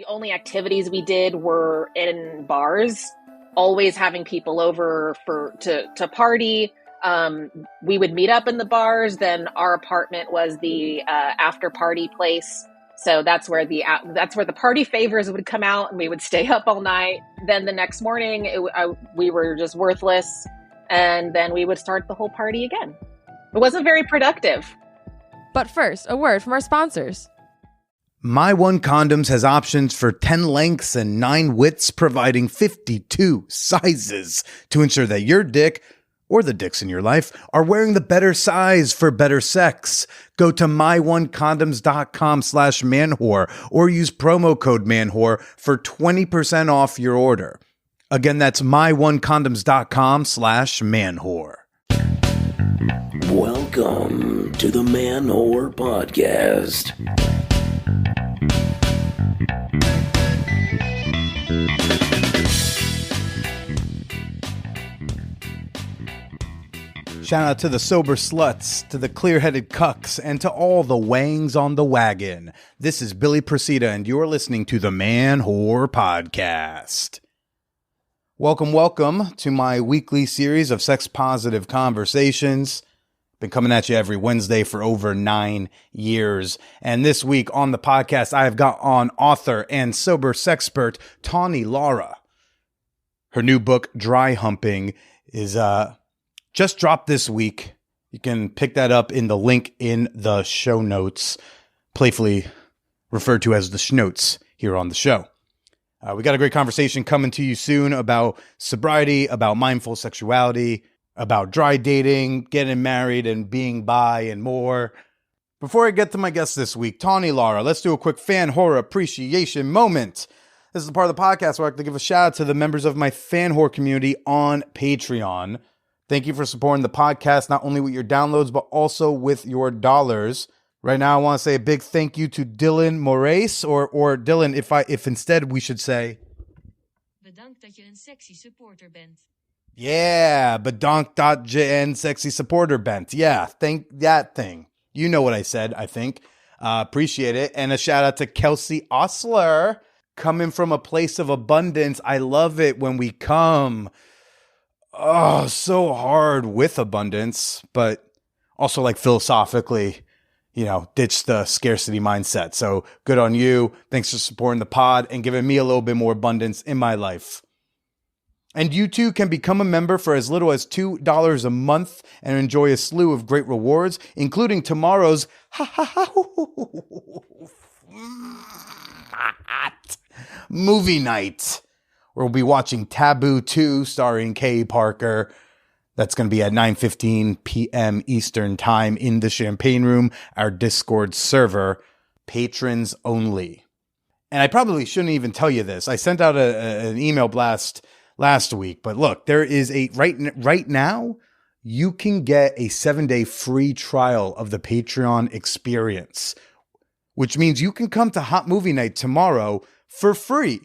The only activities we did were in bars, always having people over to party. We would meet up in the bars. Then our apartment was the after party place. So that's where the party favors would come out, and we would stay up all night. Then the next morning, we were just worthless, and then we would start the whole party again. It wasn't very productive. But first, a word from our sponsors. My One Condoms has options for 10 lengths and 9 widths, providing 52 sizes to ensure that your dick, or the dicks in your life, are wearing the better size for better sex. Go to myOneCondoms.com/manwhore or use promo code manwhore for 20% off your order. Again, that's myOneCondoms.com/manwhore. Welcome to the Man-Whore Podcast. Shout out to the sober sluts, to the clear-headed cucks, and to all the wangs on the wagon. This is Billy Procida, and you're listening to the Man-Whore Podcast. Welcome to my weekly series of sex-positive conversations. Been coming at you every Wednesday for over 9 years. And this week on the podcast, I have got on author and sober sexpert Tawny Lara. Her new book, Dry Humping, is just dropped this week. You can pick that up in the link in the show notes, playfully referred to as the schnotes here on the show. We got a great conversation coming to you soon about sobriety, about mindful sexuality, about dry dating, getting married and being bi, and more. Before I get to my guest this week, Tawny Lara, let's do a quick fan horror appreciation moment. This is the part of the podcast where I like to give a shout out to the members of my fan horror community on Patreon. Thank you for supporting the podcast, not only with your downloads, but also with your dollars. Right now, I want to say a big thank you to Dylan Moraes, or Dylan, if instead we should say... Bedankt dat je een sexy supporter bent. Yeah, bedankt dat je een sexy supporter bent. Yeah, thank that thing. You know what I said, I think. Appreciate it. And a shout out to Kelsey Osler, coming from a place of abundance. I love it when we come... Oh, so hard with abundance, but also like philosophically, ditch the scarcity mindset. So good on you. Thanks for supporting the pod and giving me a little bit more abundance in my life. And you too can become a member for as little as $2 a month and enjoy a slew of great rewards, including tomorrow's movie night. We'll be watching Taboo 2 starring Kay Parker. That's going to be at 9:15 p.m. Eastern Time in the Champagne Room, our Discord server, patrons only. And I probably shouldn't even tell you this. I sent out an email blast last week, but look, there is right now, you can get a 7-day free trial of the Patreon experience, which means you can come to Hot Movie Night tomorrow for free.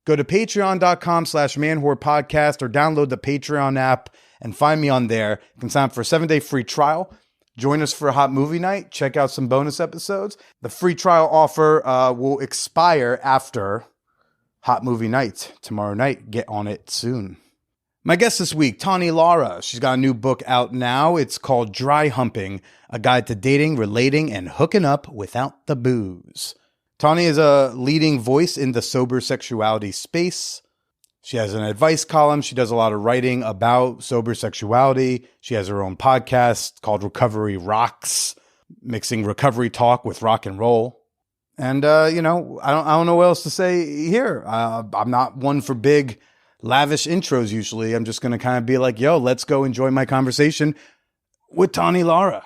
Go to patreon.com/manwhorepodcast or download the Patreon app and find me on there. You can sign up for a 7-day free trial. Join us for a hot movie night. Check out some bonus episodes. The free trial offer will expire after Hot Movie Night tomorrow night. Get on it soon. My guest this week, Tawny Lara. She's got a new book out now. It's called Dry Humping, a guide to dating, relating, and hooking up without the booze. Tawny is a leading voice in the sober sexuality space. She has an advice column. She does a lot of writing about sober sexuality. She has her own podcast called Recovery Rocks, mixing recovery talk with rock and roll. And, I don't know what else to say here. I'm not one for big, lavish intros usually. I'm just going to kind of be like, yo, let's go enjoy my conversation with Tawny Lara.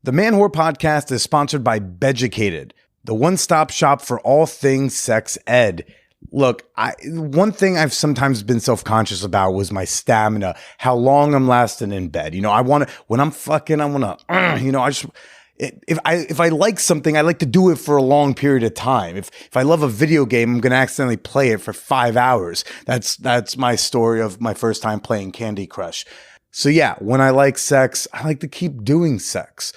The Man-Whore Podcast is sponsored by Beducated, the one-stop shop for all things sex ed. Look, one thing I've sometimes been self-conscious about was my stamina, how long I'm lasting in bed. When I'm fucking, I want to, if I like something, I like to do it for a long period of time. If I love a video game, I'm going to accidentally play it for 5 hours. That's my story of my first time playing Candy Crush. So yeah, when I like sex, I like to keep doing sex.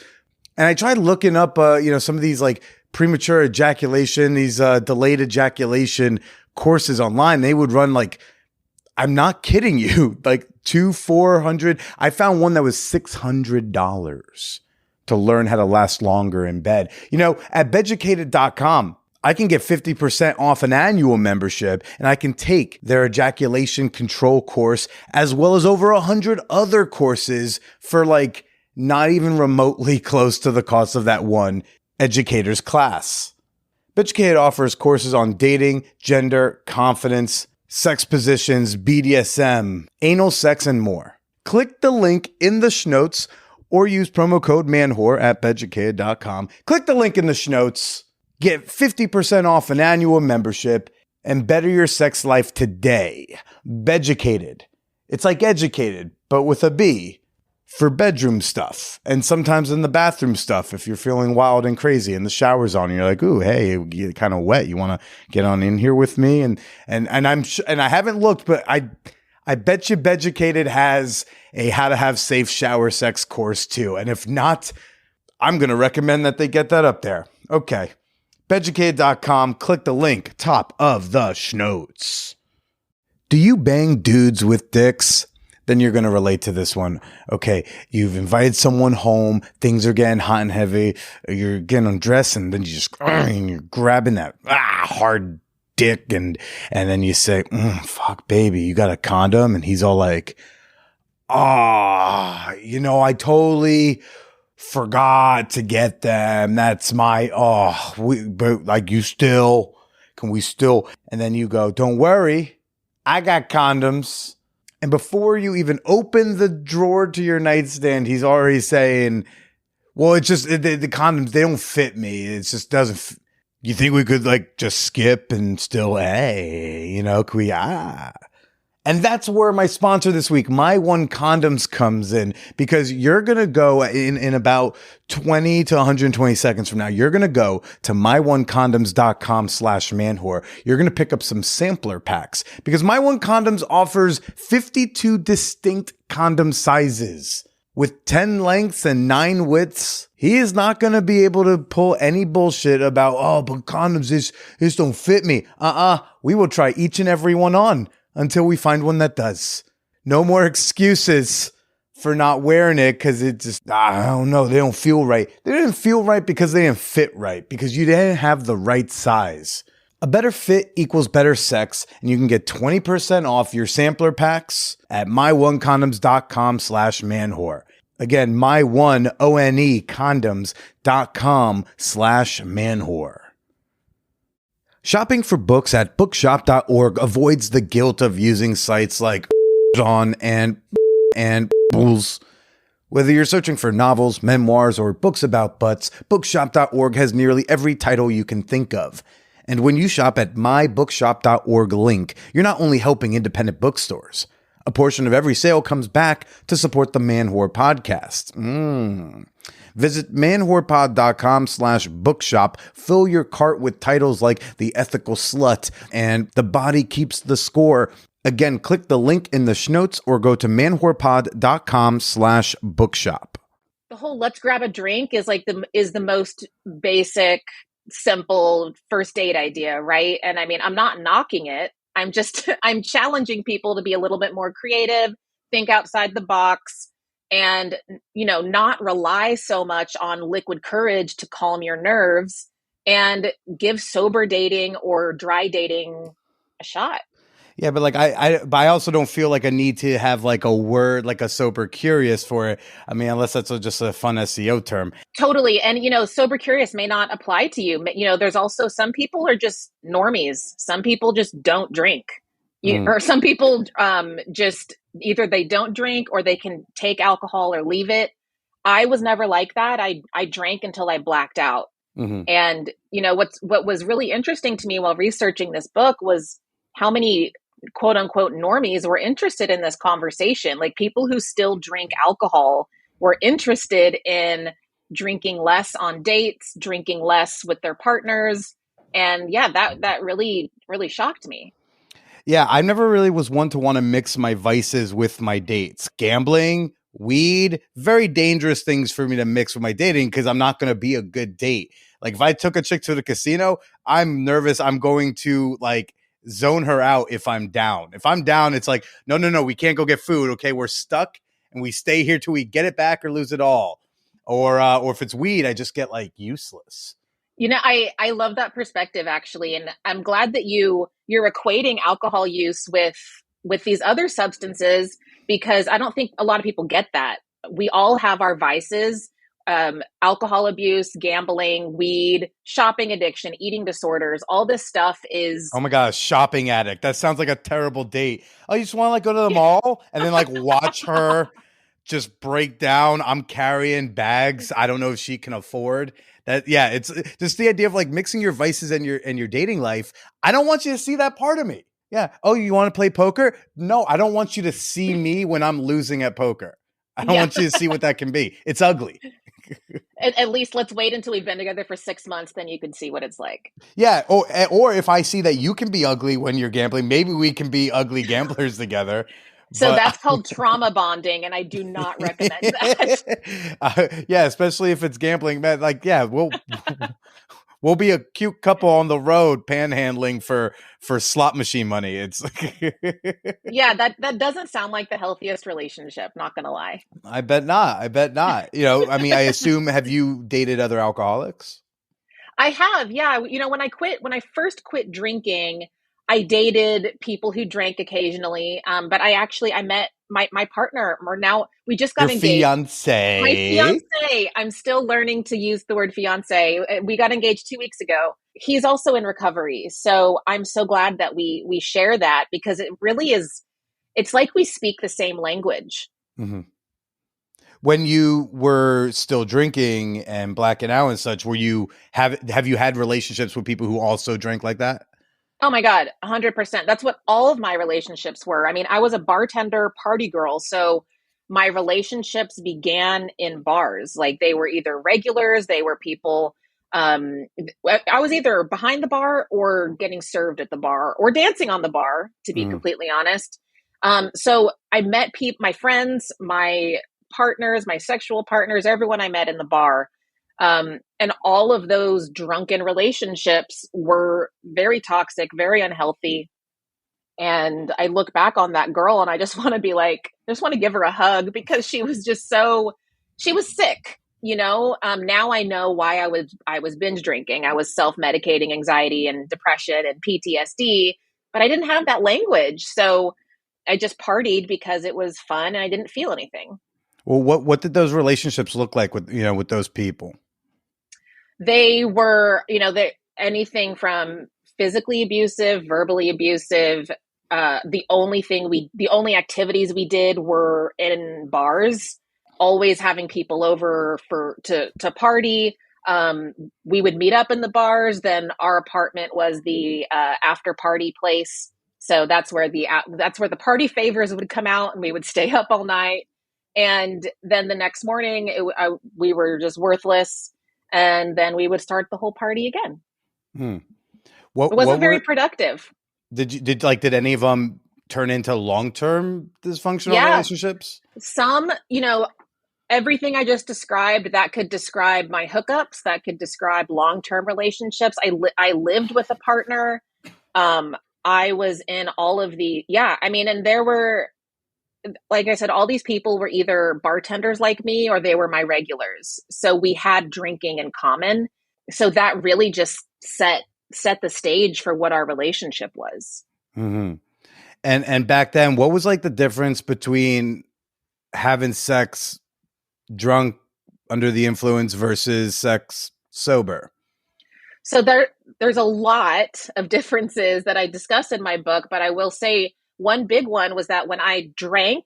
And I tried looking up, some of these like premature ejaculation, these delayed ejaculation courses online. They would run like, I'm not kidding you, like $400. I found one that was $600 to learn how to last longer in bed. You know, at beducated.com, I can get 50% off an annual membership, and I can take their ejaculation control course as well as over 100 other courses for like not even remotely close to the cost of that one educator's class. Beducated offers courses on dating, gender, confidence, sex positions, BDSM, anal sex, and more. Click the link in the schnotes or use promo code manwhore at beducated.com. Click the link in the schnotes, get 50% off an annual membership, and better your sex life today. Beducated. It's like educated, but with a B. For bedroom stuff, and sometimes in the bathroom stuff if you're feeling wild and crazy and the shower's on and you're like, ooh, hey, you're kind of wet, you want to get on in here with me? And I haven't looked, but I bet you Beducated has a how to have safe shower sex course too, and if not, I'm going to recommend that they get that up there. Okay, beducated.com, click the link top of the schnotes. Do you bang dudes with dicks? Then you're going to relate to this one. Okay, you've invited someone home, things are getting hot and heavy, you're getting undressed, and then you're grabbing that hard dick, and then you say, fuck, baby, you got a condom? And he's all like, I totally forgot to get them. That's my, but like can we still? And then you go, don't worry, I got condoms. And before you even open the drawer to your nightstand, he's already saying, well, it's just the condoms, they don't fit me. It just doesn't. You think we could like just skip and still, hey, could we, And that's where my sponsor this week, My One Condoms, comes in, because you're going to go in about 20 to 120 seconds from now, you're going to go to myonecondoms.com/manwhore. You're going to pick up some sampler packs, because My One Condoms offers 52 distinct condom sizes with 10 lengths and 9 widths. He is not going to be able to pull any bullshit about, but condoms, this don't fit me. We will try each and every one on until we find one that does. No more excuses for not wearing it because it just, I don't know, they don't feel right. They didn't feel right because they didn't fit right, because you didn't have the right size. A better fit equals better sex, and you can get 20% off your sampler packs at myonecondoms.com/manwhore. Again, myonecondoms.com/manwhore. Shopping for books at bookshop.org avoids the guilt of using sites like on and Bulls. Whether you're searching for novels, memoirs, or books about butts, bookshop.org has nearly every title you can think of. And when you shop at mybookshop.org link, you're not only helping independent bookstores. A portion of every sale comes back to support the Man-Whore podcast. Visit manwhorepod.com/bookshop. Fill your cart with titles like The Ethical Slut and The Body Keeps the Score. Again, click the link in the schnotes or go to manwhorepod.com/bookshop. The whole let's grab a drink is the most basic, simple first date idea, right? And I mean, I'm not knocking it. I'm challenging people to be a little bit more creative, think outside the box, and, not rely so much on liquid courage to calm your nerves, and give sober dating or dry dating a shot. Yeah, but like I also don't feel like a need to have like a word like a sober curious for it. I mean, unless that's just a fun SEO term. Totally. And, sober curious may not apply to you. There's also some people are just normies. Some people just don't drink. Or some people just either they don't drink or they can take alcohol or leave it. I was never like that. I drank until I blacked out. Mm-hmm. And, what was really interesting to me while researching this book was how many quote unquote normies were interested in this conversation. Like, people who still drink alcohol were interested in drinking less on dates, drinking less with their partners. And yeah, that really, really shocked me. Yeah, I never really was one to want to mix my vices with my dates. Gambling, weed, very dangerous things for me to mix with my dating, because I'm not going to be a good date. Like if I took a chick to the casino, I'm nervous. I'm going to like zone her out if I'm down. If I'm down, it's like, no, we can't go get food. Okay, we're stuck and we stay here till we get it back or lose it all. Or if it's weed, I just get like useless. I love that perspective actually, and I'm glad that you're equating alcohol use with these other substances, because I don't think a lot of people get that. We all have our vices, alcohol abuse, gambling, weed, shopping addiction, eating disorders. All this stuff is. Oh my gosh, shopping addict. That sounds like a terrible date. Oh, you just want to like go to the mall and then like watch her just break down. I'm carrying bags I don't know if she can afford. That it's just the idea of like mixing your vices and your dating life. I don't want you to see that part of me. Yeah. Oh, you want to play poker? No, I don't want you to see me when I'm losing at poker. I don't want you to see what that can be. It's ugly. At least let's wait until we've been together for 6 months, then you can see what it's like. Yeah. Or if I see that you can be ugly when you're gambling, maybe we can be ugly gamblers together. So that's called trauma bonding, and I do not recommend that. Yeah, especially if it's gambling. Man, like, yeah, we'll be a cute couple on the road panhandling for slot machine money. It's yeah, that doesn't sound like the healthiest relationship, not gonna lie. I bet not. You know, I mean, I assume, have you dated other alcoholics? I have, yeah. When I first quit drinking, I dated people who drank occasionally. But I met my partner, or now we just got engaged. Fiance. My fiance. I'm still learning to use the word fiance. We got engaged 2 weeks ago. He's also in recovery. So I'm so glad that we share that, because it really is, it's like we speak the same language. Mm-hmm. When you were still drinking and blacking out and such, have you had relationships with people who also drank like that? Oh my God, 100%. That's what all of my relationships were. I mean, I was a bartender party girl. So my relationships began in bars. Like they were either regulars, they were people. I was either behind the bar or getting served at the bar or dancing on the bar, to be completely honest. So I met my friends, my partners, my sexual partners, everyone I met in the bar. And all of those drunken relationships were very toxic, very unhealthy. And I look back on that girl and I just want to be like, I just want to give her a hug, because she was she was sick, Now I know why I was binge drinking. I was self-medicating anxiety and depression and PTSD, but I didn't have that language. So I just partied because it was fun and I didn't feel anything. Well, what did those relationships look like with those people? They were, anything from physically abusive, verbally abusive. The only activities we did were in bars, always having people over to party. We would meet up in the bars. Then our apartment was the after party place. So that's where the party favors would come out, and we would stay up all night. And then the next morning, we were just worthless. And then we would start the whole party again. It wasn't very productive. Did any of them turn into long-term dysfunctional relationships? Some, everything I just described, that could describe my hookups, that could describe long-term relationships. I lived with a partner. I was in all of and there were, like I said, all these people were either bartenders like me or they were my regulars. So we had drinking in common. So that really just set the stage for what our relationship was. Mm-hmm. And back then, what was like the difference between having sex drunk under the influence versus sex sober? So there's a lot of differences that I discuss in my book, but I will say one big one was that when I drank,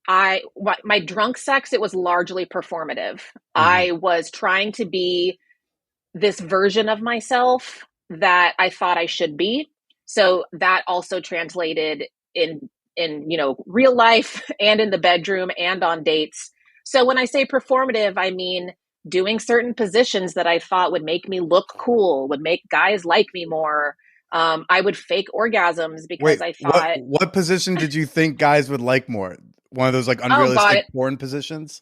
my drunk sex, it was largely performative. Mm-hmm. I was trying to be this version of myself that I thought I should be. So that also translated in real life and in the bedroom and on dates. So when I say performative, I mean doing certain positions that I thought would make me look cool, would make guys like me more. I would fake orgasms because I thought... What position did you think guys would like more? One of those like unrealistic porn positions?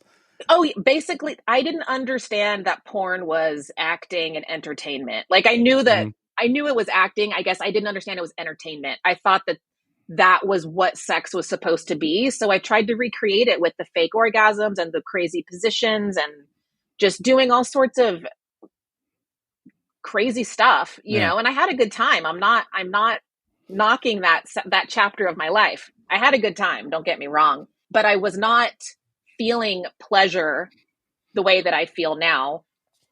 Oh, basically, I didn't understand that porn was acting and entertainment. Like I knew that Mhm. I knew it was acting. I guess I didn't understand it was entertainment. I thought that that was what sex was supposed to be. So I tried to recreate it with the fake orgasms and the crazy positions and just doing all sorts of crazy stuff, Yeah. and I had a good time. I'm not knocking that chapter of my life. I had a good time, don't get me wrong, but I was not feeling pleasure the way that I feel now,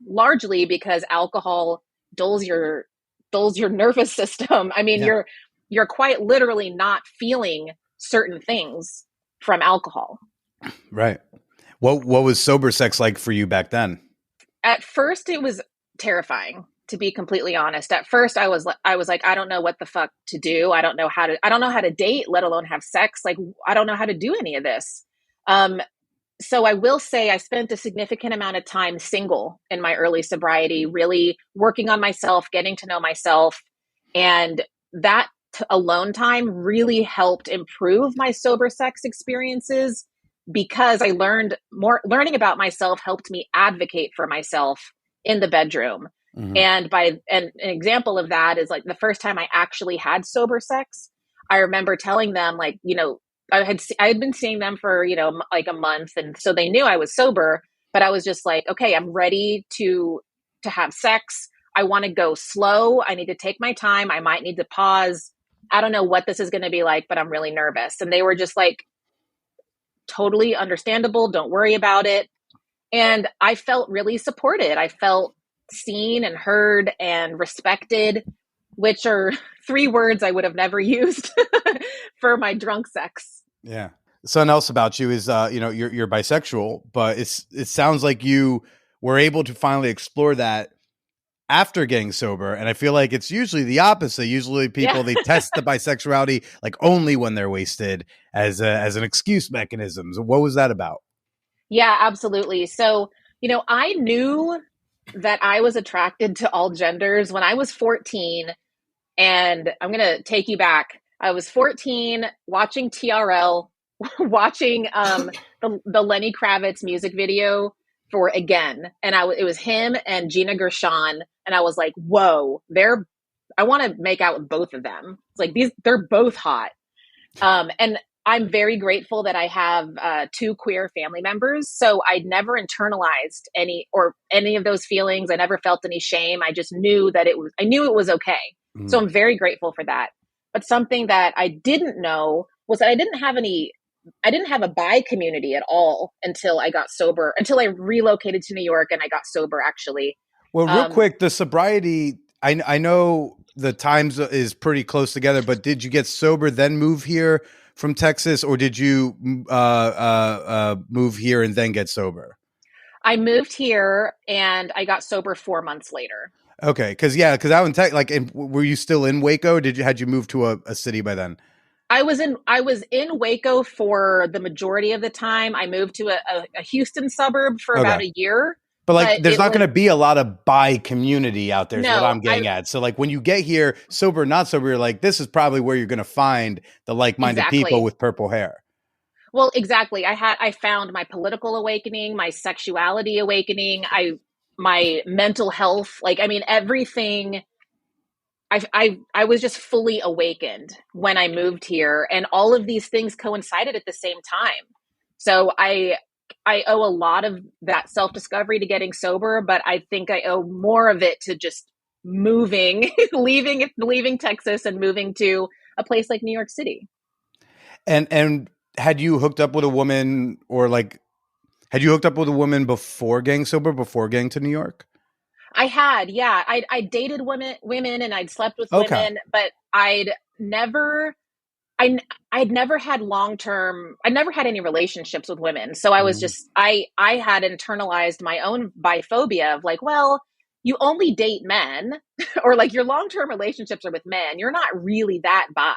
largely because alcohol dulls your nervous system. I mean, Yeah. you're quite literally not feeling certain things from alcohol. Right. What was sober sex like for you back then? At first it was terrifying, to be completely honest. At first I was like, I don't know what the fuck to do. I don't know how to date, let alone have sex. Like, I don't know how to do any of this. So I will say I spent a significant amount of time single in my early sobriety, really working on myself, getting to know myself. And that alone time really helped improve my sober sex experiences because learning about myself helped me advocate for myself in the bedroom. Mhm. And an example of that is like the first time I actually had sober sex, I remember telling them, like, I had been seeing them for, like a month, and so they knew I was sober, but I was just like, okay, I'm ready to have sex. I want to go slow. I need to take my time. I might need to pause. I don't know what this is going to be like, but I'm really nervous. And they were just like, totally understandable. Don't worry about it. And I felt really supported. I felt seen and heard and respected, which are three words I would have never used for my drunk sex. Yeah. Something else about you is, you're bisexual, but it sounds like you were able to finally explore that after getting sober. And I feel like it's usually the opposite. Usually people, Yeah. they test the bisexuality like only when they're wasted as an excuse mechanism. So what was that about? Yeah, absolutely. So, I knew that I was attracted to all genders when I was 14. And I'm going to take you back. I was 14 watching TRL, watching the Lenny Kravitz music video for Again. And it was him and Gina Gershon. And I was like, whoa, I want to make out with both of them. It's like they're both hot. And I'm very grateful that I have two queer family members. So I'd never internalized any of those feelings. I never felt any shame. I just knew that I knew it was okay. So I'm very grateful for that. But something that I didn't know was that I didn't have a bi community at all until I got sober, until I relocated to New York and I got sober, actually. Well, real quick, the sobriety, I know the times is pretty close together, but did you get sober then move here from Texas, or did you move here and then get sober? I moved here and I got sober 4 months later. Okay, because out in Texas, were you still in Waco? Had you moved to a city by then? I was in Waco for the majority of the time. I moved to a Houston suburb for about a year. But there's not going to be a lot of bi community out there is what I'm getting at. So when you get here, sober, not sober, you're like, this is probably where you're going to find the like-minded people with purple hair. Well, exactly. I found my political awakening, my sexuality awakening, my mental health, everything. I was just fully awakened when I moved here, and all of these things coincided at the same time. So I owe a lot of that self-discovery to getting sober, but I think I owe more of it to just moving, leaving Texas and moving to a place like New York City. And had you hooked up with a woman before getting sober, before getting to New York? I had, yeah. I dated women and I'd slept with women, but I'd never had I'd never had any relationships with women. So I was just, I had internalized my own biphobia of like, well, you only date men or like your long-term relationships are with men. You're not really that bi.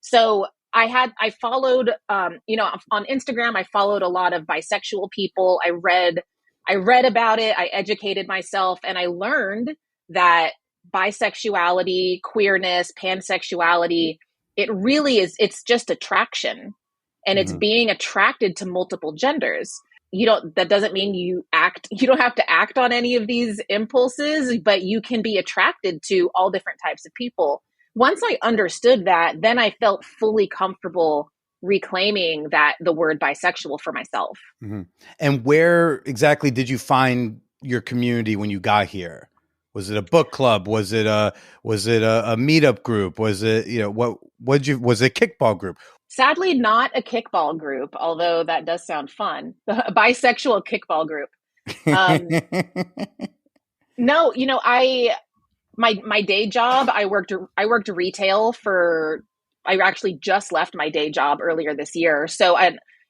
So I followed, on Instagram, I followed a lot of bisexual people. I read about it. I educated myself, and I learned that bisexuality, queerness, pansexuality, it really is, it's just attraction, and it's being attracted to multiple genders. that doesn't mean you don't have to act on any of these impulses, but you can be attracted to all different types of people. Once I understood that, then I felt fully comfortable reclaiming the word bisexual for myself. Mm-hmm. And where exactly did you find your community when you got here? Was it a book club? Was it a meetup group? Was it, was it a kickball group? Sadly, not a kickball group, although that does sound fun. A bisexual kickball group. No, my day job, I worked retail I actually just left my day job earlier this year. So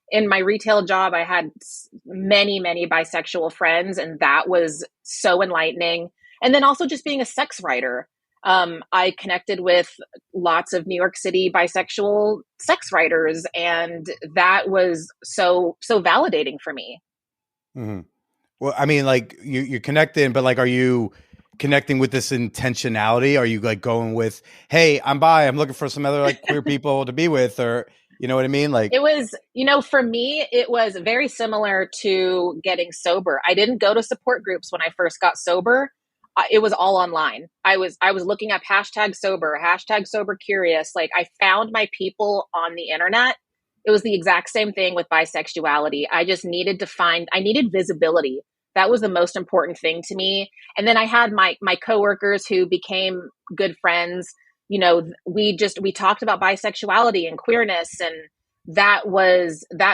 in my retail job, I had many, many bisexual friends, and that was so enlightening. And then also just being a sex writer. I connected with lots of New York City bisexual sex writers, and that was so validating for me. Mm-hmm. Well, I mean, like you're connecting, but like, are you connecting with this intentionality? Are you like going with, hey, I'm bi, I'm looking for some other like queer people to be with, or you know what I mean? Like it was, for me, it was very similar to getting sober. I didn't go to support groups when I first got sober. It was all online. I was looking up hashtag sober curious. Like I found my people on the internet. It was the exact same thing with bisexuality. I just needed I needed visibility. That was the most important thing to me. And then I had my coworkers who became good friends. We talked about bisexuality and queerness, and that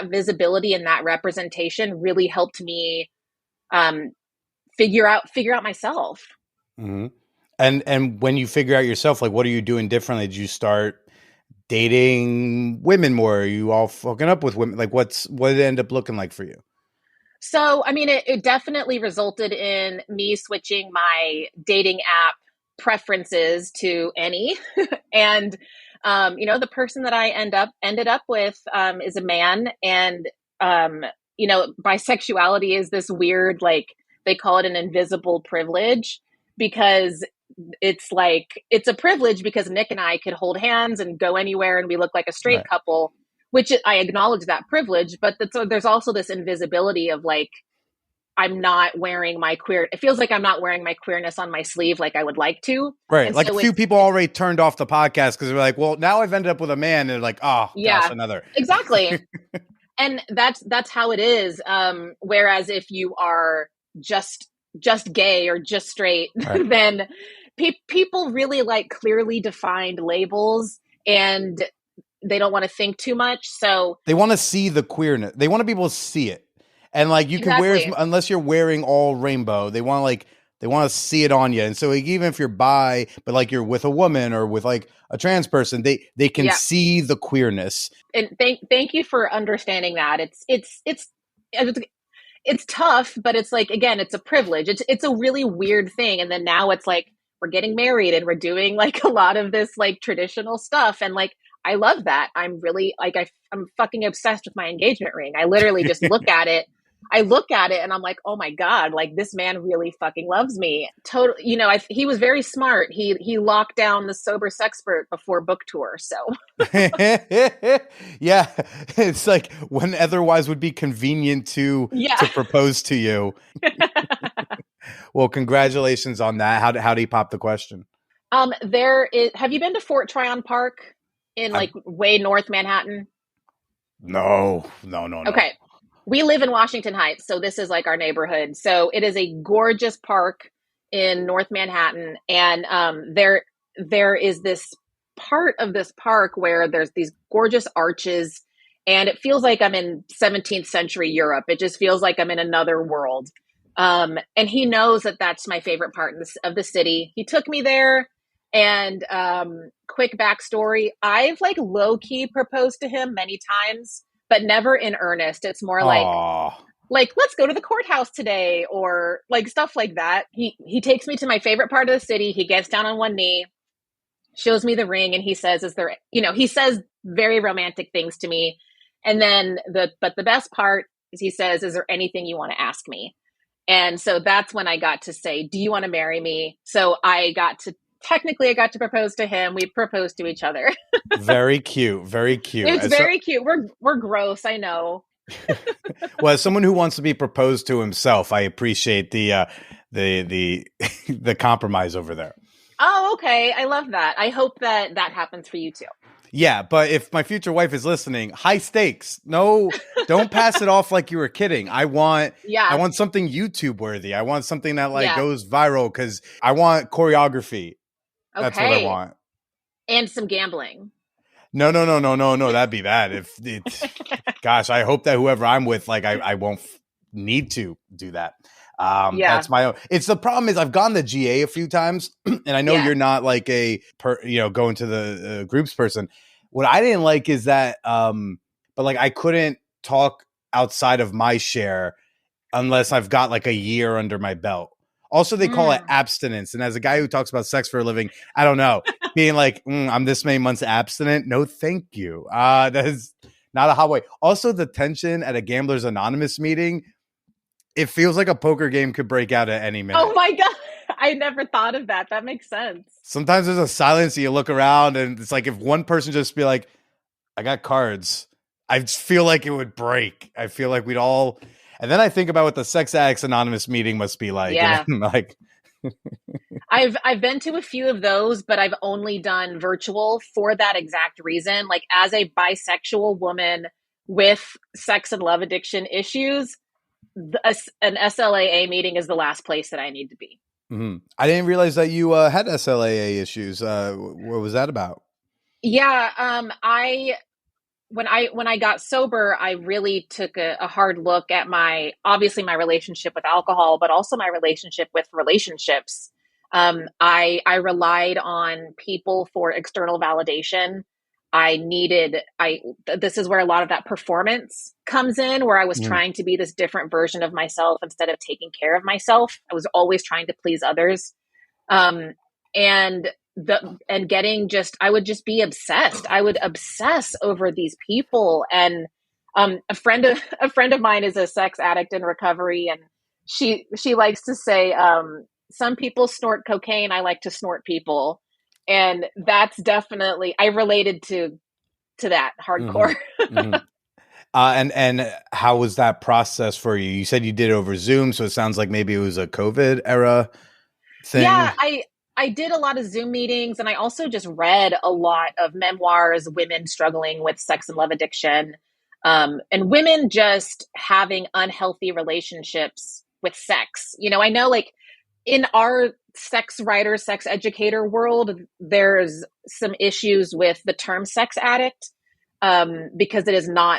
visibility and that representation really helped me figure out myself. Mm-hmm. And when you figure out yourself, like, what are you doing differently? Did you start dating women more? Are you all hooking up with women? Like, what did it end up looking like for you? So, I mean, it definitely resulted in me switching my dating app preferences to any. And, the person that I ended up with is a man. And, bisexuality is this weird, like, they call it an invisible privilege, because it's like, it's a privilege because Nick and I could hold hands and go anywhere and we look like a straight Right. couple, which I acknowledge that privilege, but there's also this invisibility of like, it feels like I'm not wearing my queerness on my sleeve like I would like to. Right. And like so a few people already turned off the podcast because they're like, well, now I've ended up with a man. And they're like, oh, yeah, gosh, another. Exactly. And that's how it is. Whereas if you are just gay or just straight, right. then people really like clearly defined labels, and they don't want to think too much. So they want to see the queerness. They want to be able to see it. And like you can wear, unless you're wearing all rainbow, they want to see it on you. And so like, even if you're bi, but like you're with a woman or with like a trans person, they can see the queerness. And thank you for understanding that. It's tough, but it's like, again, it's a privilege. It's a really weird thing. And then now it's like, we're getting married and we're doing like a lot of this like traditional stuff. And like, I love that. I'm really like, I'm fucking obsessed with my engagement ring. I literally just look at it. And I'm like, oh my God, like this man really fucking loves me. Totally. He was very smart. He locked down the sober Sexpert before book tour. So yeah, it's like when otherwise would be convenient to propose to you. Well, congratulations on that. How did he pop the question? Have you been to Fort Tryon Park in like way North Manhattan? No. Okay. We live in Washington Heights, so this is like our neighborhood. So it is a gorgeous park in North Manhattan, and there is this part of this park where there's these gorgeous arches, and it feels like I'm in 17th century Europe. It just feels like I'm in another world. And he knows that that's my favorite part of the city. He took me there, and quick backstory: I've like low key proposed to him many times, but never in earnest. It's more like, let's go to the courthouse today, or like stuff like that. He takes me to my favorite part of the city. He gets down on one knee, shows me the ring, and he says, he says very romantic things to me. And then but the best part is he says, is there anything you want to ask me? And so that's when I got to say, do you want to marry me? So I got to propose to him. We proposed to each other. Very cute. Very cute. It's very cute. We're gross. I know. Well, as someone who wants to be proposed to himself, I appreciate the the compromise over there. Oh, okay. I love that. I hope that happens for you too. Yeah, but if my future wife is listening, high stakes. No, don't pass it off like you were kidding. I want something YouTube worthy. I want something that goes viral because I want choreography. Okay. That's what I want. And some gambling. No. That'd be bad. If it's, gosh, I hope that whoever I'm with, I won't need to do that. That's my own. It's the problem is I've gone to GA a few times, and I know you're not like going to the groups person. What I didn't like is that, but I couldn't talk outside of my share unless I've got like a year under my belt. Also, they call it abstinence. And as a guy who talks about sex for a living, I don't know, being like, I'm this many months abstinent. No, thank you. That is not a hot way. Also, the tension at a Gamblers Anonymous meeting, it feels like a poker game could break out at any minute. Oh my God. I never thought of that. That makes sense. Sometimes there's a silence and you look around and it's like if one person just be like, I got cards, I feel like it would break. I feel like we'd all... And then I think about what the Sex Addicts Anonymous meeting must be like. Yeah. And I've been to a few of those, but I've only done virtual for that exact reason. Like as a bisexual woman with sex and love addiction issues, an SLAA meeting is the last place that I need to be. Mm-hmm. I didn't realize that you had SLAA issues. What was that about? Yeah. When I got sober, I really took a hard look at my relationship with alcohol, but also my relationship with relationships. I relied on people for external validation. This is where a lot of that performance comes in, where I was trying to be this different version of myself instead of taking care of myself. I was always trying to please others. I would just be obsessed. I would obsess over these people. And a friend of mine is a sex addict in recovery, and she likes to say, some people snort cocaine. I like to snort people. And that's definitely, I related to that hardcore. Mm-hmm. Mm-hmm. And how was that process for you? You said you did it over Zoom, so it sounds like maybe it was a COVID era thing. Yeah, I did a lot of Zoom meetings, and I also just read a lot of memoirs, women struggling with sex and love addiction, and women just having unhealthy relationships with sex. I know like in our sex writer, sex educator world, there's some issues with the term sex addict, because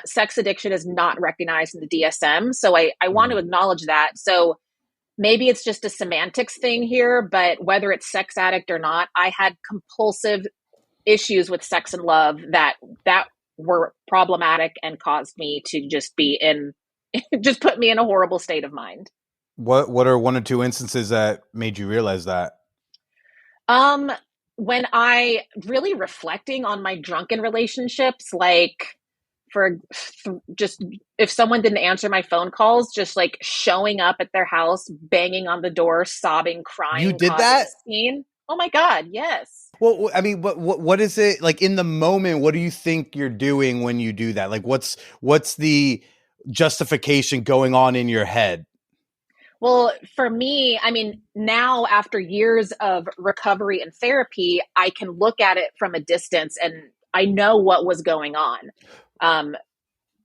sex addiction is not recognized in the DSM. So I want to acknowledge that. So maybe it's just a semantics thing here, but whether it's sex addict or not, I had compulsive issues with sex and love that were problematic and caused me to just just put me in a horrible state of mind. What are one or two instances that made you realize that? When I really reflecting on my drunken relationships, like just if someone didn't answer my phone calls, just like showing up at their house, banging on the door, sobbing, crying. You did that? Scene. Oh my God. Yes. Well, I mean, what is it like in the moment? What do you think you're doing when you do that? Like, what's the justification going on in your head? Well, for me, I mean, now after years of recovery and therapy, I can look at it from a distance and I know what was going on.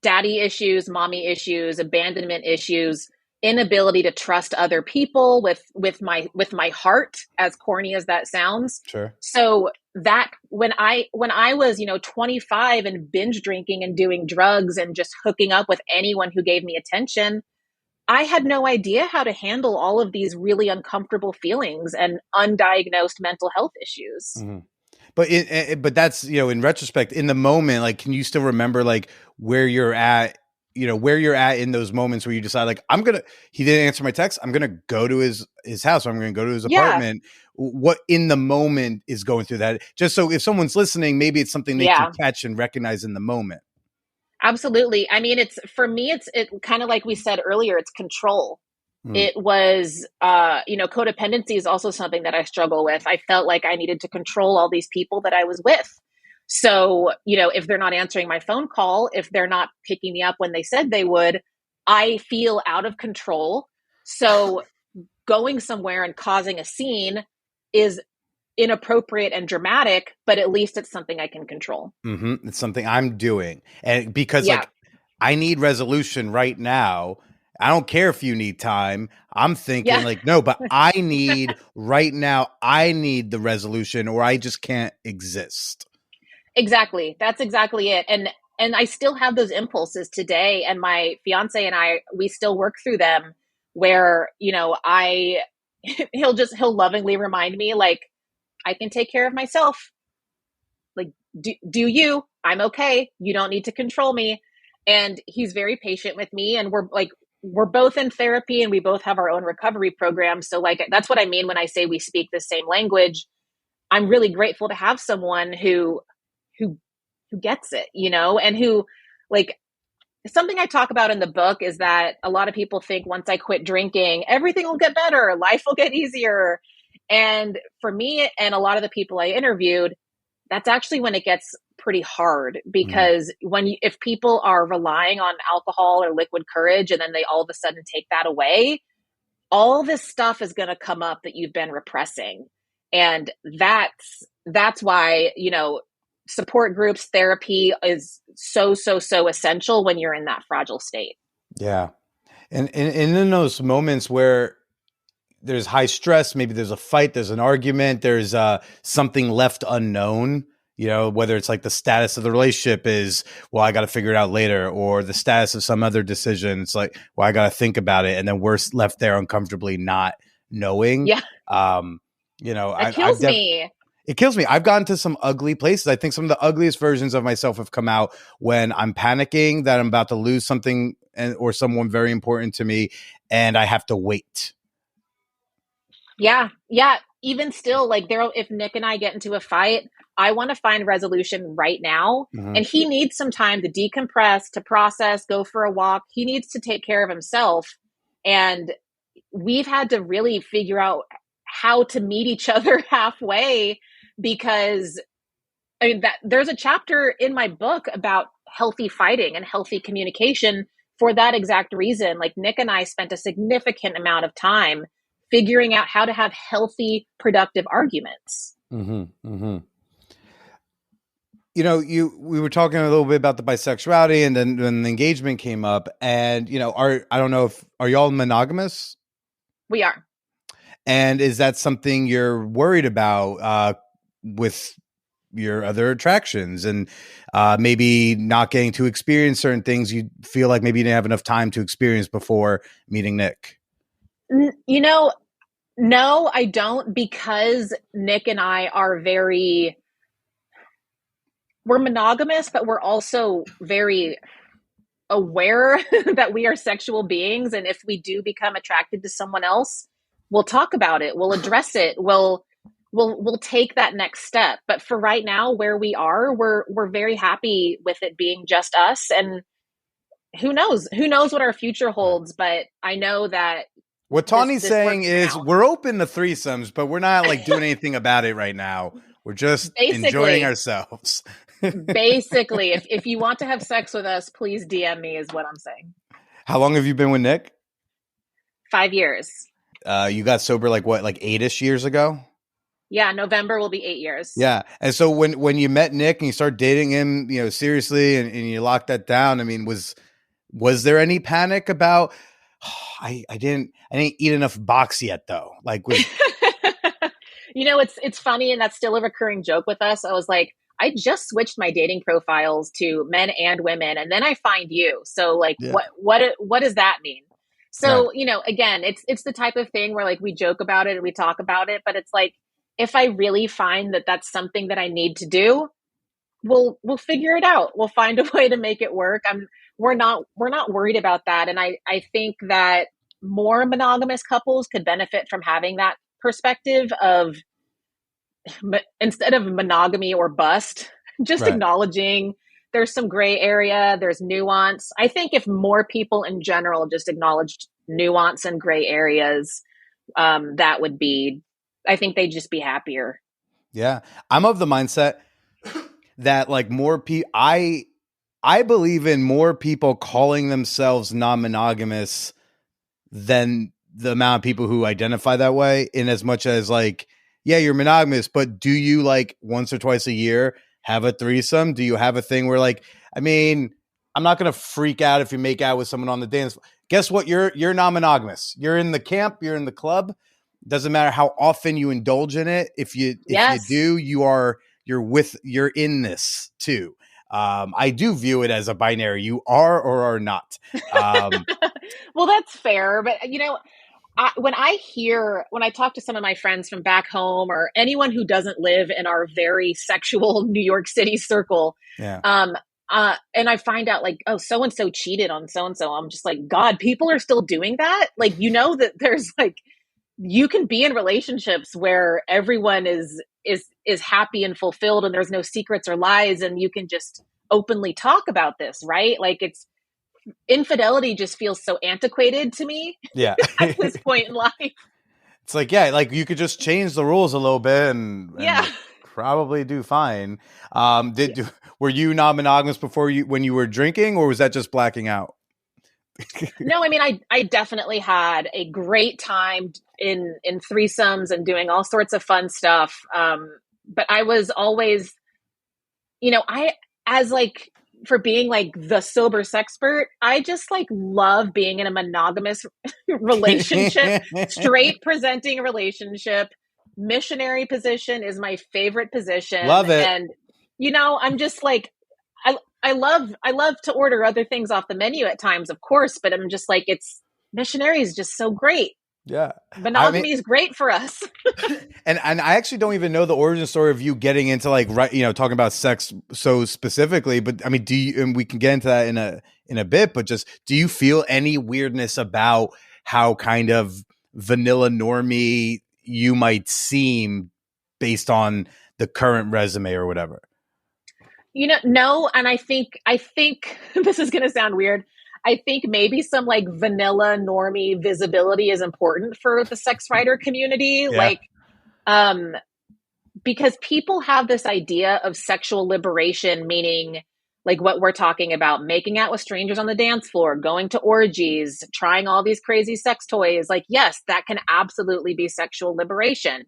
Daddy issues, mommy issues, abandonment issues, inability to trust other people with my heart, as corny as that sounds. Sure. So that when I was, 25 and binge drinking and doing drugs and just hooking up with anyone who gave me attention, I had no idea how to handle all of these really uncomfortable feelings and undiagnosed mental health issues. Mm-hmm. But that's, in retrospect, in the moment, like, can you still remember like where you're at, in those moments where you decide like, he didn't answer my text, I'm going to go to his house, or I'm going to go to his apartment. What in the moment is going through that? Just so if someone's listening, maybe it's something they can catch and recognize in the moment. Absolutely. I mean, it's kind of like we said earlier, it's control. It was, codependency is also something that I struggle with. I felt like I needed to control all these people that I was with. So, if they're not answering my phone call, if they're not picking me up when they said they would, I feel out of control. So going somewhere and causing a scene is inappropriate and dramatic, but at least it's something I can control. It's something I'm doing. And because Yeah. I need resolution right now. I don't care if you need time. I'm thinking no, but I need right now, I need the resolution or I just can't exist. Exactly. That's exactly it. And I still have those impulses today. And my fiance and I, we still work through them where, he'll lovingly remind me, like, I can take care of myself. Like, do you, I'm okay. You don't need to control me. And he's very patient with me. And we're both in therapy and we both have our own recovery program. So that's what I mean when I say we speak the same language. I'm really grateful to have someone who gets it, and who, something I talk about in the book is that a lot of people think once I quit drinking, everything will get better, life will get easier. And for me and a lot of the people I interviewed, that's actually when it gets pretty hard, because if people are relying on alcohol or liquid courage and then they all of a sudden take that away, all this stuff is going to come up that you've been repressing. And that's why, support groups, therapy is so essential when you're in that fragile state. Yeah. And in those moments where there's high stress, maybe there's a fight, there's an argument, there's something left unknown, whether it's like the status of the relationship is, well, I got to figure it out later, or the status of some other decision. It's like, well, I got to think about it. And then we're left there uncomfortably not knowing. Yeah. It kills me. It kills me. I've gotten to some ugly places. I think some of the ugliest versions of myself have come out when I'm panicking that I'm about to lose something or someone very important to me, and I have to wait. Yeah. Even still, if Nick and I get into a fight, I want to find resolution right now. And he needs some time to decompress, to process, go for a walk. He needs to take care of himself. And we've had to really figure out how to meet each other halfway, because there's a chapter in my book about healthy fighting and healthy communication for that exact reason. Like, Nick and I spent a significant amount of time figuring out how to have healthy, productive arguments. We were talking a little bit about the bisexuality, and then when the engagement came up, and I don't know are y'all monogamous? We are. And is that something you're worried about with your other attractions, and maybe not getting to experience certain things you feel like maybe you didn't have enough time to experience before meeting Nick? No, I don't, because Nick and I are we're monogamous, but we're also very aware that we are sexual beings. And if we do become attracted to someone else, we'll talk about it. We'll address it. We'll take that next step. But for right now, where we are, we're very happy with it being just us. And who knows what our future holds. But I know that what Tawny's saying is we're open to threesomes, but we're not doing anything about it right now. We're just enjoying ourselves. Basically, if you want to have sex with us, please DM me, is what I'm saying. How long have you been with Nick? 5 years. You got sober 8-ish years ago? Yeah, November will be 8 years. Yeah. And so when you met Nick and you started dating him, seriously, and you locked that down, I mean, was there any panic about, I didn't eat enough box yet though? It's funny, and that's still a recurring joke with us. I was like, I just switched my dating profiles to men and women, and then I find you. So what does that mean? So, right. Again, it's the type of thing where we joke about it and we talk about it, but it's if I really find that that's something that I need to do, we'll figure it out. We'll find a way to make it work. We're not worried about that. And I think that more monogamous couples could benefit from having that perspective of, instead of monogamy or bust, just right. Acknowledging there's some gray area, there's nuance. I think if more people in general just acknowledged nuance and gray areas, that would be, I think they'd just be happier. Yeah. I'm of the mindset that like more people, I believe in more people calling themselves non-monogamous than the amount of people who identify that way, in as much as like, yeah, you're monogamous, but do you like once or twice a year have a threesome? Do you have a thing where like, I mean, I'm not going to freak out if you make out with someone on the dance floor. Guess what? You're non-monogamous. You're in the camp, you're in the club. Doesn't matter how often you indulge in it. If you do, you're in this too. I do view it as a binary. You are or are not. Well, that's fair. But, when I talk to some of my friends from back home or anyone who doesn't live in our very sexual New York City circle, Yeah. and I find out like, oh, so-and-so cheated on so-and-so. I'm just like, God, people are still doing that. Like, that there's like, you can be in relationships where everyone is happy and fulfilled and there's no secrets or lies. And you can just openly talk about this, right? Like infidelity just feels so antiquated to me. Yeah. At this point in life. It's like, yeah, like you could just change the rules a little bit and probably do fine. Were you non-monogamous before when you were drinking, or was that just blacking out? No, I mean, I definitely had a great time in threesomes and doing all sorts of fun stuff. But I was always, for being like the sober sexpert, I just like love being in a monogamous relationship, straight presenting relationship. Missionary position is my favorite position. Love it. And, I'm just like, I love to order other things off the menu at times, of course, but I'm just like, missionary is just so great. Yeah. Monogamy is great for us. and I actually don't even know the origin story of you getting into like, talking about sex so specifically, but I mean, and we can get into that in a bit, but just, do you feel any weirdness about how kind of vanilla normie you might seem based on the current resume or whatever? No. And I think this is going to sound weird. I think maybe some like vanilla normie visibility is important for the sex writer community. Yeah. Like, because people have this idea of sexual liberation, meaning like what we're talking about, making out with strangers on the dance floor, going to orgies, trying all these crazy sex toys. Like, yes, that can absolutely be sexual liberation,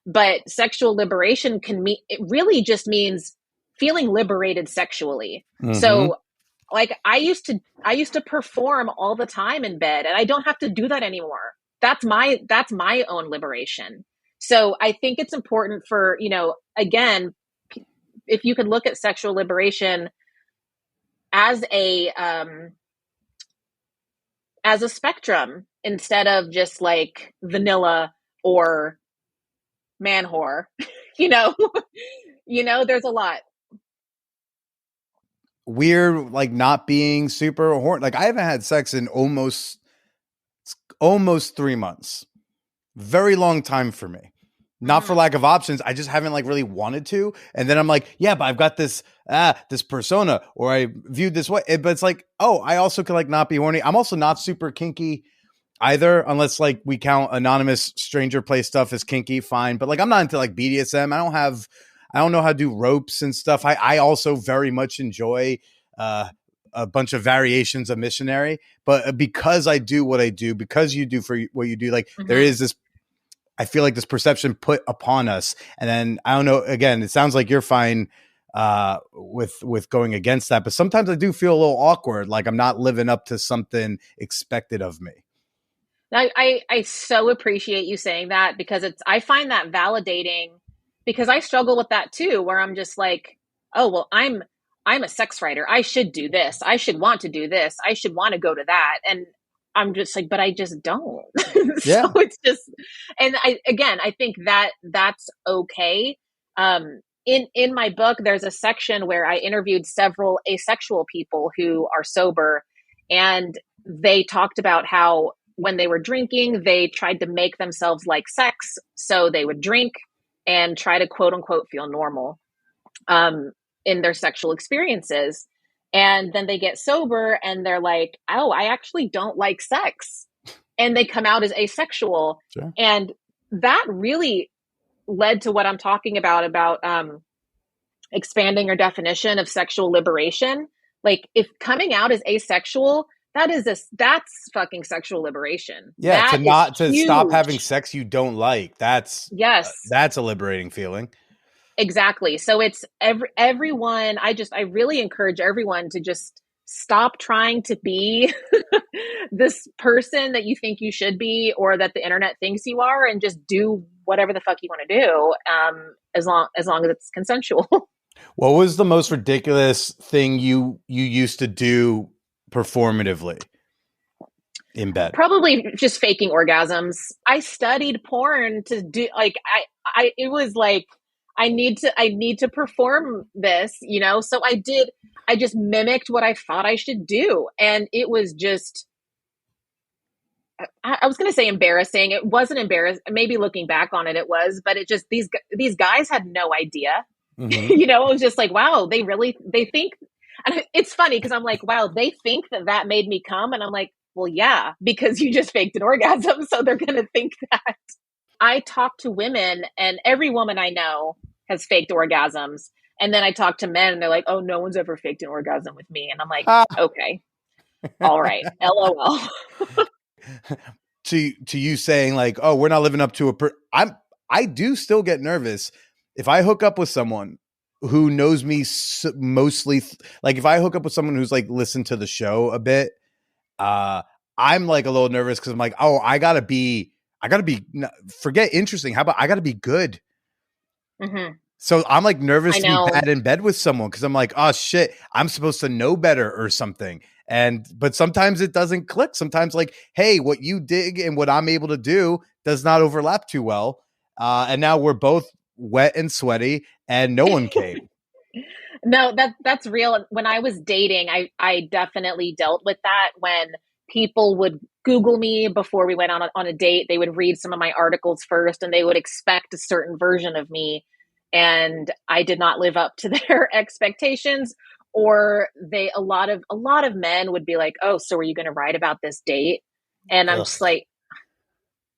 but sexual liberation it really just means feeling liberated sexually. Mm-hmm. So like I used to perform all the time in bed, and I don't have to do that anymore. That's my own liberation. So I think it's important for, again, if you could look at sexual liberation as a spectrum instead of just like vanilla or man whore, there's a lot. Weird, like not being super horny. Like I haven't had sex in almost 3 months. Very long time for me. Not for lack of options. I just haven't like really wanted to. And then I'm like, yeah, but I've got this persona, or I viewed this way. But it's like, oh, I also could like not be horny. I'm also not super kinky either, unless like we count anonymous stranger play stuff as kinky, fine. But like I'm not into like BDSM. I don't know how to do ropes and stuff. I also very much enjoy a bunch of variations of missionary, but because I do what I do, because you do for what you do, like there is this, I feel like this perception put upon us. And then I don't know, again, it sounds like you're fine with going against that, but sometimes I do feel a little awkward. Like I'm not living up to something expected of me. I so appreciate you saying that, because I find that validating, because I struggle with that too, where I'm just like, oh, well, I'm a sex writer. I should do this. I should want to do this. I should want to go to that. And I'm just like, but I just don't. Yeah. So it's just, and I think that's okay. In my book, there's a section where I interviewed several asexual people who are sober, and they talked about how when they were drinking, they tried to make themselves like sex. So they would drink and try to quote unquote feel normal in their sexual experiences. And then they get sober and they're like, oh, I actually don't like sex. And they come out as asexual. Sure. And that really led to what I'm talking about expanding your definition of sexual liberation. Like, if coming out as asexual, that's fucking sexual liberation. Yeah, That is to stop having huge. sex you don't like. That's Yes, a liberating feeling. exactly. So it's everyone. I really encourage everyone to just stop trying to be this person that you think you should be, or that the internet thinks you are, and just do whatever the fuck you want to do, as long as it's consensual. What was the most ridiculous thing you used to do performatively in bed? Probably just faking orgasms. I studied porn to do, like, I it was like, I need to perform this, so I just mimicked what I thought I should do, and it was just, I was going to say embarrassing. It wasn't embarrassing. Maybe looking back on it, it was, but it just, these guys had no idea. Mm-hmm. It was just like, wow, they think, and it's funny because I'm like, wow, they think that made me come. And I'm like, well, yeah, because you just faked an orgasm. So they're going to think that. I talk to women, and every woman I know has faked orgasms. And then I talk to men, and they're like, oh, no one's ever faked an orgasm with me. And I'm like, okay, all right, LOL. To you saying like, oh, we're not living up to I do still get nervous if I hook up with someone who knows me mostly. Like, if I hook up with someone who's like listened to the show a bit, I'm like a little nervous because I'm like, oh, I gotta be forget interesting. How about I gotta be good? Mm-hmm. So I'm like nervous I to know. be bad in bed with someone because I'm like, oh shit, I'm supposed to know better or something. But sometimes it doesn't click. Sometimes, like, hey, what you dig and what I'm able to do does not overlap too well. And now we're both wet and sweaty, and no one came. No, that's real. When I was dating, I definitely dealt with that. When people would Google me before we went on a date, they would read some of my articles first, and they would expect a certain version of me, and I did not live up to their expectations. Or a lot of men would be like, "Oh, so are you going to write about this date?" And I'm Ugh. just like,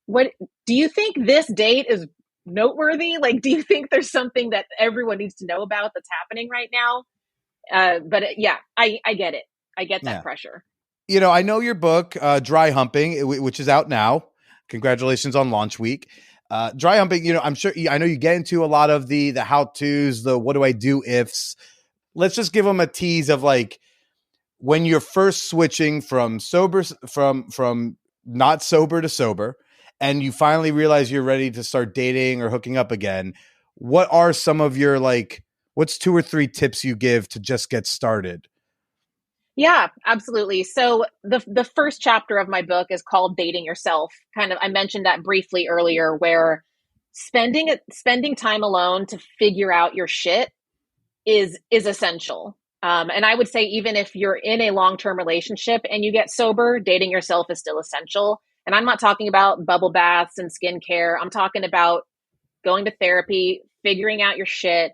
"What do you think this date is noteworthy? Like, do you think there's something that everyone needs to know about that's happening right now?" But yeah, I get it. I get that pressure. I know your book, Dry Humping, which is out now. Congratulations on launch week. Dry Humping, I'm sure, I know you get into a lot of the how-tos, the what do I do ifs. Let's just give them a tease of like when you're first switching from not sober to sober, and you finally realize you're ready to start dating or hooking up again. What are some of your what's 2 or 3 tips you give to just get started? Yeah, absolutely. So the first chapter of my book is called Dating Yourself. Kind of, I mentioned that briefly earlier, where spending time alone to figure out your shit is essential. And I would say, even if you're in a long-term relationship and you get sober, dating yourself is still essential. And I'm not talking about bubble baths and skincare. I'm talking about going to therapy, figuring out your shit,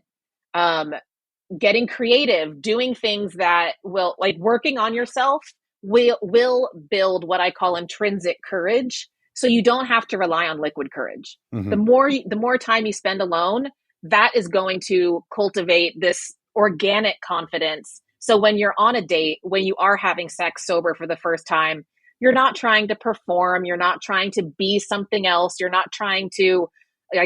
getting creative, doing things that will, like, working on yourself will build what I call intrinsic courage. So you don't have to rely on liquid courage. Mm-hmm. The more time you spend alone, that is going to cultivate this organic confidence. So when you're on a date, when you are having sex sober for the first time, you're not trying to perform. You're not trying to be something else. You're not trying to,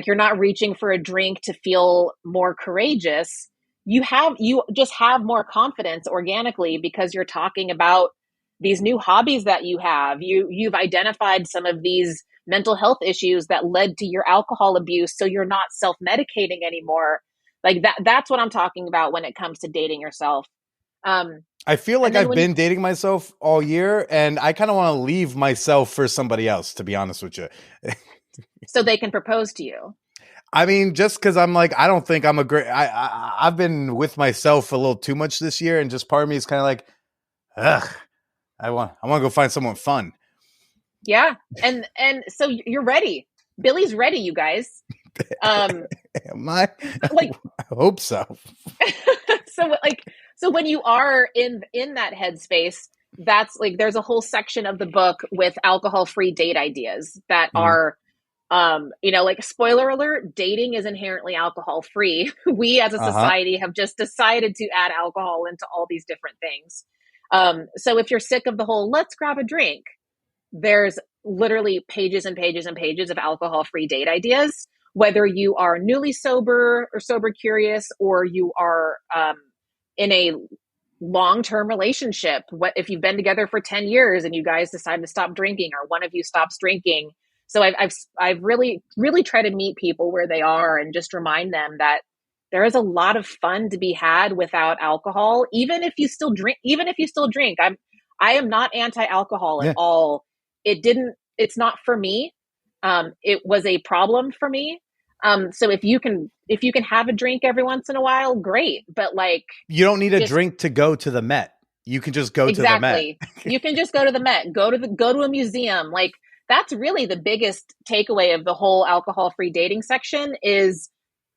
you're not reaching for a drink to feel more courageous. You just have more confidence organically because you're talking about these new hobbies that you have. You've identified some of these mental health issues that led to your alcohol abuse, so you're not self-medicating anymore. Like that's what I'm talking about when it comes to dating yourself. I feel like I've been dating myself all year, and I kind of want to leave myself for somebody else, to be honest with you. So they can propose to you. I mean, just because I'm like, I don't think I'm a great. I've been with myself a little too much this year, and just part of me is kind of like, ugh, I want to go find someone fun. Yeah, and so you're ready. Billy's ready, you guys. Am I? Like, I hope so. So when you are in that headspace, that's like, there's a whole section of the book with alcohol-free date ideas that are Like spoiler alert, dating is inherently alcohol free. We as a society have just decided to add alcohol into all these different things. So if you're sick of the whole, let's grab a drink, there's literally pages and pages and pages of alcohol free date ideas, whether you are newly sober or sober curious, or you are in a long-term relationship. What if you've been together for 10 years and you guys decide to stop drinking, or one of you stops drinking? So I've really tried to meet people where they are and just remind them that there is a lot of fun to be had without alcohol, even if you still drink. I am not anti-alcohol at all. It's not for me. It was a problem for me. So if you can have a drink every once in a while, great. But like, you don't need a drink to go to the Met. You can just go to the Met. You can just go to the Met, go to a museum. Like, that's really the biggest takeaway of the whole alcohol-free dating section, is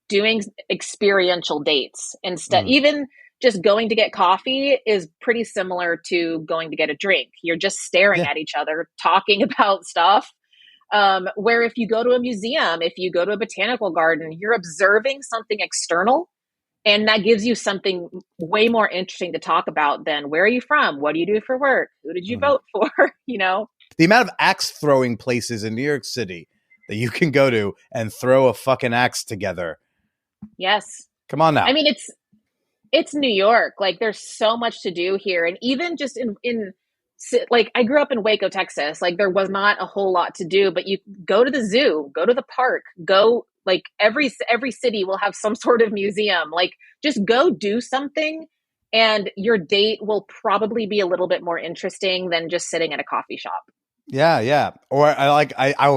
doing experiential dates instead. Even just going to get coffee is pretty similar to going to get a drink. You're just staring at each other, talking about stuff. Where if you go to a museum, if you go to a botanical garden, you're observing something external, and that gives you something way more interesting to talk about than where are you from? What do you do for work? Who did you vote for? The amount of axe throwing places in New York City that you can go to and throw a fucking axe together. Yes. Come on now. I mean, it's New York. Like, there's so much to do here. And even just in like, I grew up in Waco, Texas. Like, there was not a whole lot to do, but you go to the zoo, go to the park, go, like, every city will have some sort of museum. Like, just go do something, and your date will probably be a little bit more interesting than just sitting at a coffee shop. Yeah. Or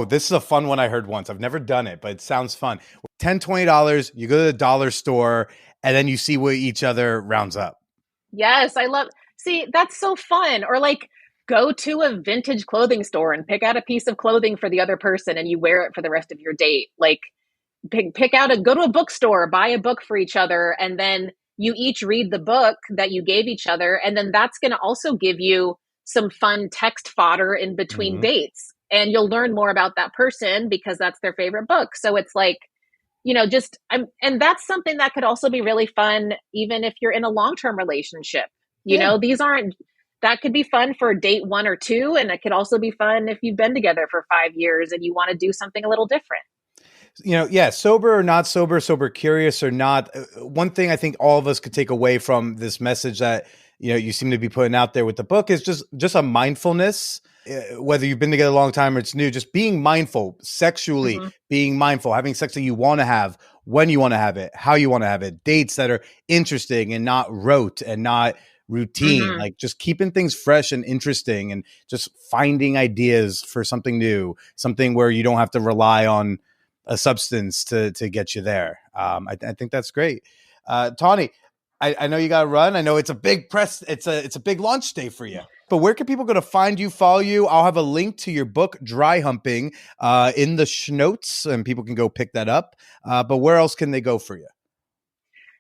this is a fun one I heard once. I've never done it, but it sounds fun. $10, $20, you go to the dollar store, and then you see what each other rounds up. Yes, see, that's so fun. Or like, go to a vintage clothing store and pick out a piece of clothing for the other person, and you wear it for the rest of your date. Like, go to a bookstore, buy a book for each other, and then you each read the book that you gave each other. And then that's going to also give you some fun text fodder in between dates. And you'll learn more about that person because that's their favorite book. So it's like, and that's something that could also be really fun, even if you're in a long-term relationship. That could be fun for date 1 or 2. And it could also be fun if you've been together for 5 years and you want to do something a little different. Sober or not sober, sober curious or not. One thing I think all of us could take away from this message that, you seem to be putting out there with the book is just a mindfulness, whether you've been together a long time or it's new, just being mindful sexually, being mindful, having sex that you want to have, when you want to have it, how you want to have it, dates that are interesting and not rote and not routine, like just keeping things fresh and interesting and just finding ideas for something new, something where you don't have to rely on a substance to get you there. I think that's great. Tawny, I know you got to run. I know it's a big it's a big launch day for you, but where can people go to find you, follow you? I'll have a link to your book, Dry Humping, in the schnotes, and people can go pick that up. But where else can they go for you?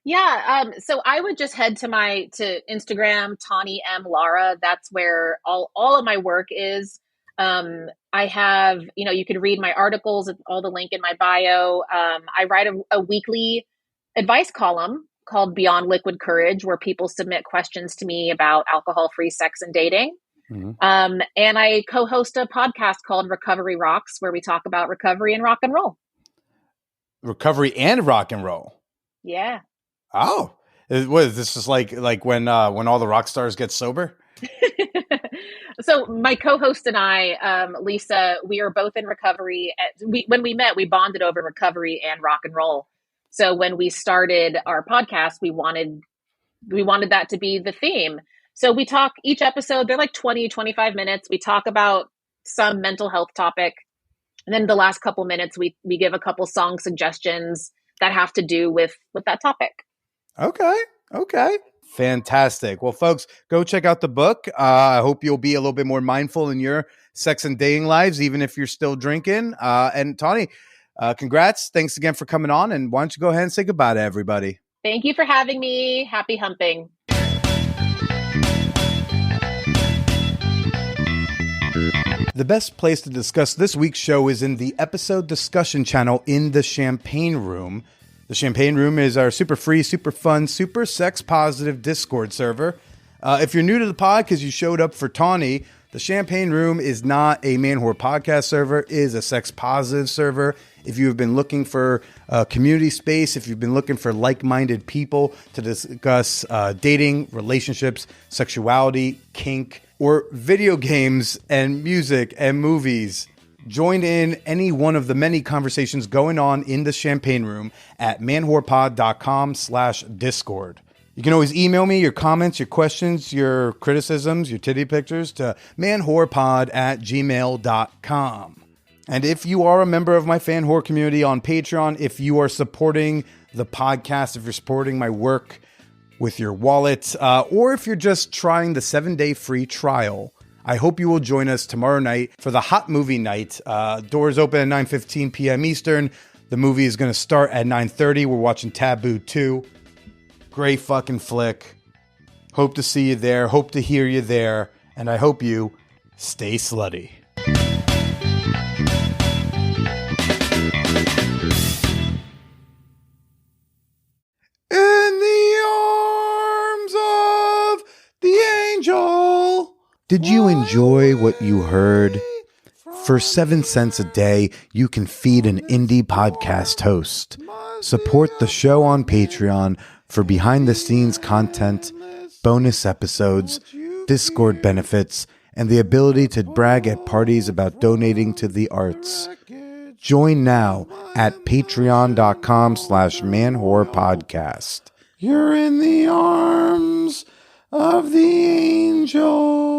Yeah. So I would just head to Instagram, Tawny Lara. That's where all of my work is. I have, you can read my articles, all the link in my bio. I write a weekly advice column called Beyond Liquid Courage, where people submit questions to me about alcohol-free sex and dating. And I co-host a podcast called Recovery Rocks, where we talk about recovery and rock and roll. Recovery and rock and roll. Yeah. Oh, what is this? Is like when all the rock stars get sober? So my co-host and I, Lisa, we are both in recovery. When we met, we bonded over recovery and rock and roll. So when we started our podcast, we wanted that to be the theme. So we talk each episode, they're like 20, 25 minutes. We talk about some mental health topic. And then the last couple minutes, we give a couple song suggestions that have to do with that topic. Okay. Fantastic. Well, folks, go check out the book. I hope you'll be a little bit more mindful in your sex and dating lives, even if you're still drinking. And Tawny, congrats. Thanks again for coming on. And why don't you go ahead and say goodbye to everybody? Thank you for having me. Happy humping. The best place to discuss this week's show is in the episode discussion channel in the Champagne Room. The Champagne Room is our super free, super fun, super sex positive Discord server. If you're new to the pod because you showed up for Tawny, the Champagne Room is not a man whore podcast server, it is a sex positive server. If you have been looking for a community space, if you've been looking for like-minded people to discuss dating, relationships, sexuality, kink, or video games and music and movies, join in any one of the many conversations going on in the Champagne Room at manwhorepod.com/Discord. You can always email me your comments, your questions, your criticisms, your titty pictures to manwhorepod@gmail.com. And if you are a member of my fan whore community on Patreon, if you are supporting the podcast, if you're supporting my work with your wallet, or if you're just trying the 7-day free trial, I hope you will join us tomorrow night for the Hot Movie Night. Doors open at 9:15 p.m. Eastern. The movie is going to start at 9:30. We're watching Taboo 2. Great fucking flick. Hope to see you there. Hope to hear you there. And I hope you stay slutty. In the arms of the angel. Did you enjoy what you heard? For 7 cents a day, you can feed an indie podcast host. Support the show on Patreon for behind-the-scenes content, bonus episodes, Discord benefits, and the ability to brag at parties about donating to the arts. Join now at patreon.com/manwhorepodcast. You're in the arms of the angel.